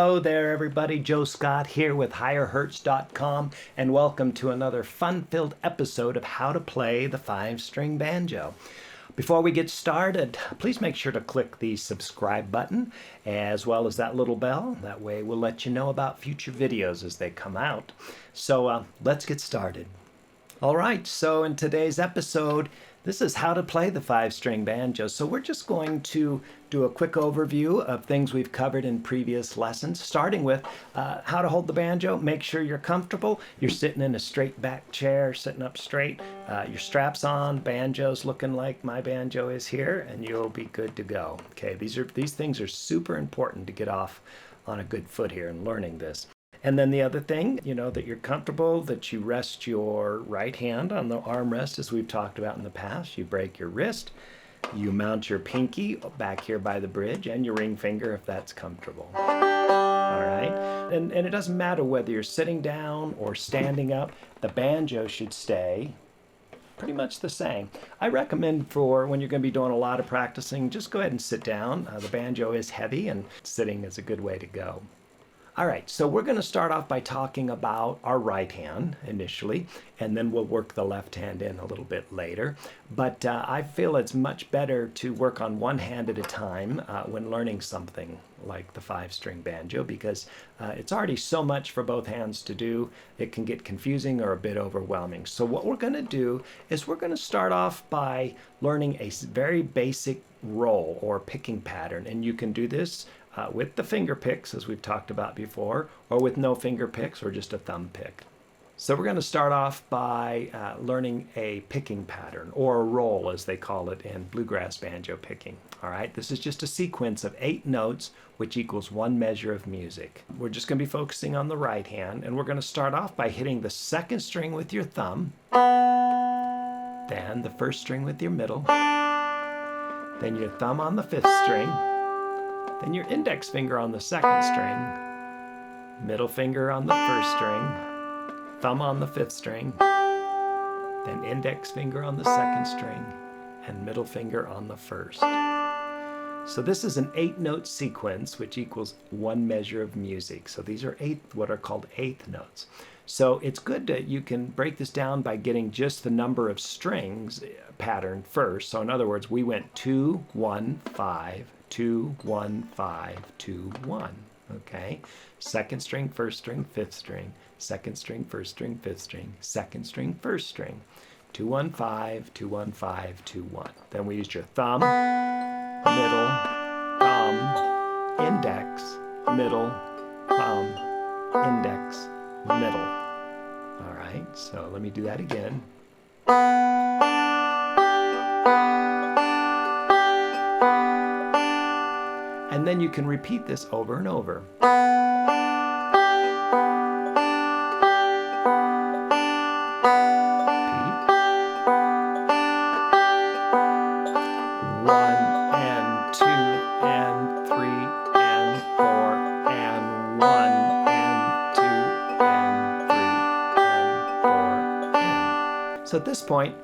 Hello there, everybody. Joe Scott here with HigherHertz.com, and welcome to another fun-filled episode of How to Play the 5-String Banjo. Before we get started, please make sure to click the subscribe button as well as that little bell. That way we'll let you know about future videos as they come out. So let's get started. All right, so in today's episode, this is how to play the 5-string banjo. So we're just going to do a quick overview of things we've covered in previous lessons, starting with how to hold the banjo. Make sure you're comfortable. You're sitting in a straight back chair, sitting up straight. Your strap's on, banjo's looking like my banjo is here, and you'll be good to go. Okay, these things are super important to get off on a good foot here in learning this. And then the other thing, that you're comfortable, that you rest your right hand on the armrest as we've talked about in the past. You break your wrist, you mount your pinky back here by the bridge, and your ring finger if that's comfortable. All right? And it doesn't matter whether you're sitting down or standing up, the banjo should stay pretty much the same. I recommend for when you're going to be doing a lot of practicing, just go ahead and sit down. The banjo is heavy and sitting is a good way to go. All right, so we're going to start off by talking about our right hand initially, and then we'll work the left hand in a little bit later. But I feel it's much better to work on one hand at a time when learning something like the 5-string banjo, because it's already so much for both hands to do, it can get confusing or a bit overwhelming. So what we're going to do is we're going to start off by learning a very basic roll or picking pattern, and you can do this with the finger picks, as we've talked about before, or with no finger picks or just a thumb pick. So we're going to start off by learning a picking pattern, or a roll as they call it in bluegrass banjo picking. All right, this is just a sequence of 8 notes which equals 1 measure of music. We're just going to be focusing on the right hand, and we're going to start off by hitting the 2nd string with your thumb, then the 1st string with your middle, then your thumb on the 5th string, then your index finger on the 2nd string, middle finger on the 1st string, thumb on the 5th string, then index finger on the 2nd string, and middle finger on the 1st. So this is an 8-note sequence which equals 1 measure of music. So these are what are called 8th notes. So it's good that you can break this down by getting just the number of strings pattern first. So in other words, we went 2, 1, 5, 2, 1, 5, 2, 1. Okay? 2nd string, 1st string, 5th string, 2nd string, 1st string, 5th string, 2nd string, 1st string, 2, 1, 5, 2, 1, 5, 2, 1. Then we used your thumb, middle, thumb, index, middle, thumb, index, middle. All right, so let me do that again. And then you can repeat this over and over. Repeat. 1 and 2 and 3 and 4 and 1 and 2 and 3 and 4 and. So at this point,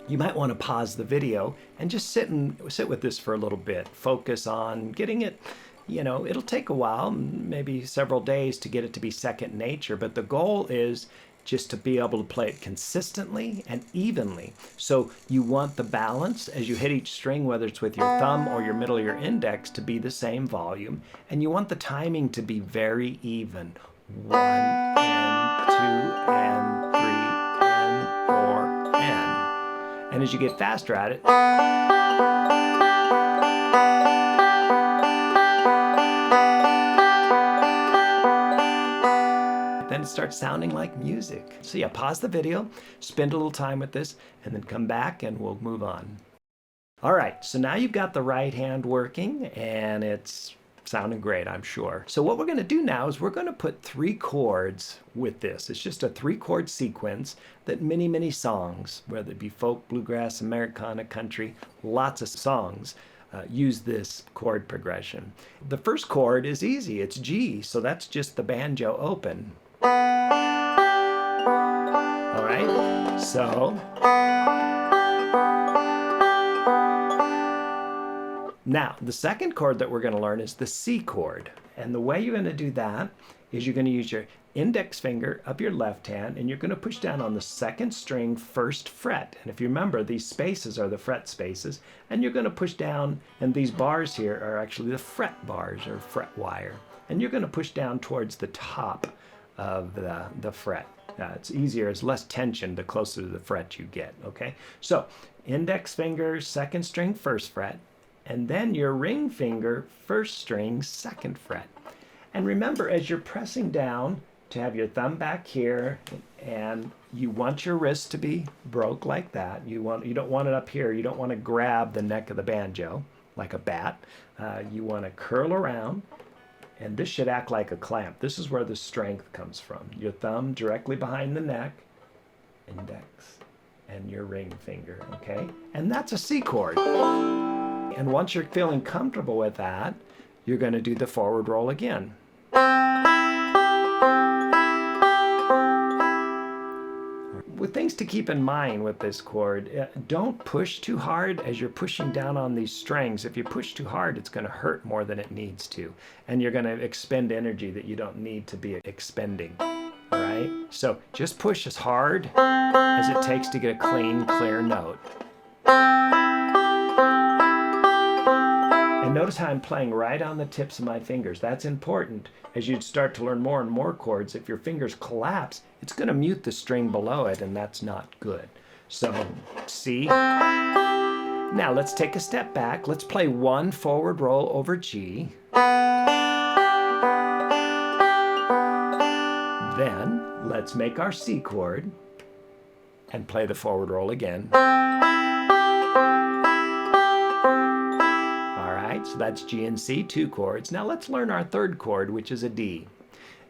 you might want to pause the video and just sit with this for a little bit. Focus on getting it, it'll take a while, maybe several days to get it to be second nature, but the goal is just to be able to play it consistently and evenly. So you want the balance as you hit each string, whether it's with your thumb or your middle or your index, to be the same volume, and you want the timing to be very even. 1 and 2 and 3 and 4 and. And as you get faster at it, then it starts sounding like music. So yeah, pause the video, spend a little time with this, and then come back and we'll move on. All right, so now you've got the right hand working, and it's sounding great, I'm sure. So what we're going to do now is we're going to put 3 chords with this. It's just a 3-chord sequence that many songs, whether it be folk, bluegrass, Americana, country, lots of songs use this chord progression. The first chord is easy, it's G, so that's just the banjo open. All right, so now the second chord that we're going to learn is the C chord. And the way you're going to do that is you're going to use your index finger of your left hand, and you're going to push down on the second string first fret. And if you remember, these spaces are the fret spaces, and you're going to push down, and these bars here are actually the fret bars or fret wire. And you're going to push down towards the top of the fret. It's easier, it's less tension the closer to the fret you get, okay? So index finger, second string, first fret, and then your ring finger, first string, second fret. And remember, as you're pressing down, to have your thumb back here, and you want your wrist to be broke like that. You don't want it up here. You don't want to grab the neck of the banjo like a bat. You want to curl around, and this should act like a clamp. This is where the strength comes from. Your thumb directly behind the neck, index, and your ring finger, okay? And that's a C chord. And once you're feeling comfortable with that, you're going to do the forward roll again. With things to keep in mind with this chord, don't push too hard as you're pushing down on these strings. If you push too hard, it's going to hurt more than it needs to. And you're going to expend energy that you don't need to be expending. All right? So just push as hard as it takes to get a clean, clear note. And notice how I'm playing right on the tips of my fingers. That's important. As you start to learn more and more chords, if your fingers collapse, it's going to mute the string below it, and that's not good. So, C. Now let's take a step back. Let's play one forward roll over G. Then let's make our C chord and play the forward roll again. So that's G and C, 2 chords. Now let's learn our third chord, which is a D.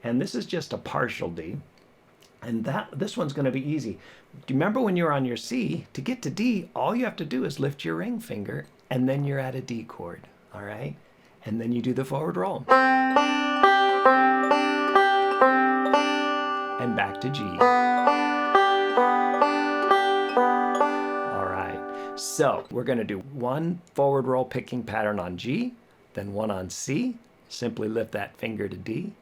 And this is just a partial D. And this one's going to be easy. Do you remember when you were on your C? To get to D, all you have to do is lift your ring finger, and then you're at a D chord. All right? And then you do the forward roll. And back to G. So we're going to do one forward roll picking pattern on G, then one on C. Simply lift that finger to D,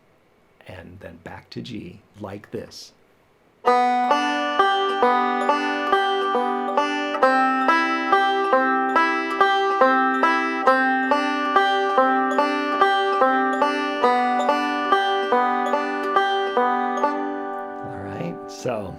and then back to G, like this. All right, so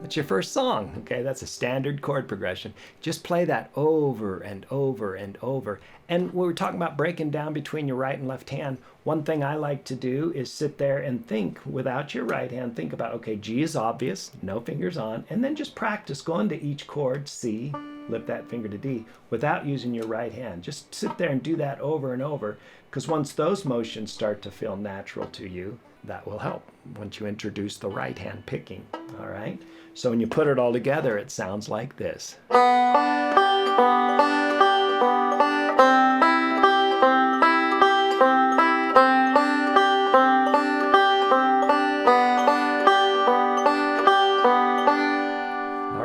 that's your first song, okay? That's a standard chord progression. Just play that over and over and over. And when we're talking about breaking down between your right and left hand, one thing I like to do is sit there and think without your right hand. Think about, okay, G is obvious, no fingers on, and then just practice going to each chord, C, lift that finger to D, without using your right hand. Just sit there and do that over and over, because once those motions start to feel natural to you, that will help once you introduce the right hand picking, all right? So when you put it all together, it sounds like this. All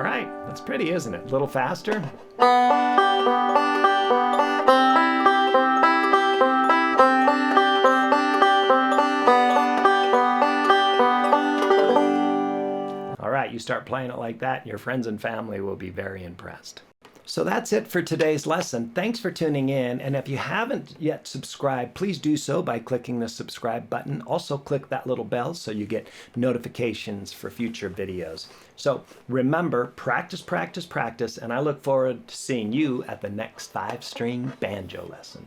right, that's pretty, isn't it? A little faster. You start playing it like that, and your friends and family will be very impressed. So that's it for today's lesson. Thanks for tuning in, and if you haven't yet subscribed, please do so by clicking the subscribe button. Also click that little bell so you get notifications for future videos. So remember, practice, practice, practice, and I look forward to seeing you at the next 5-string banjo lesson.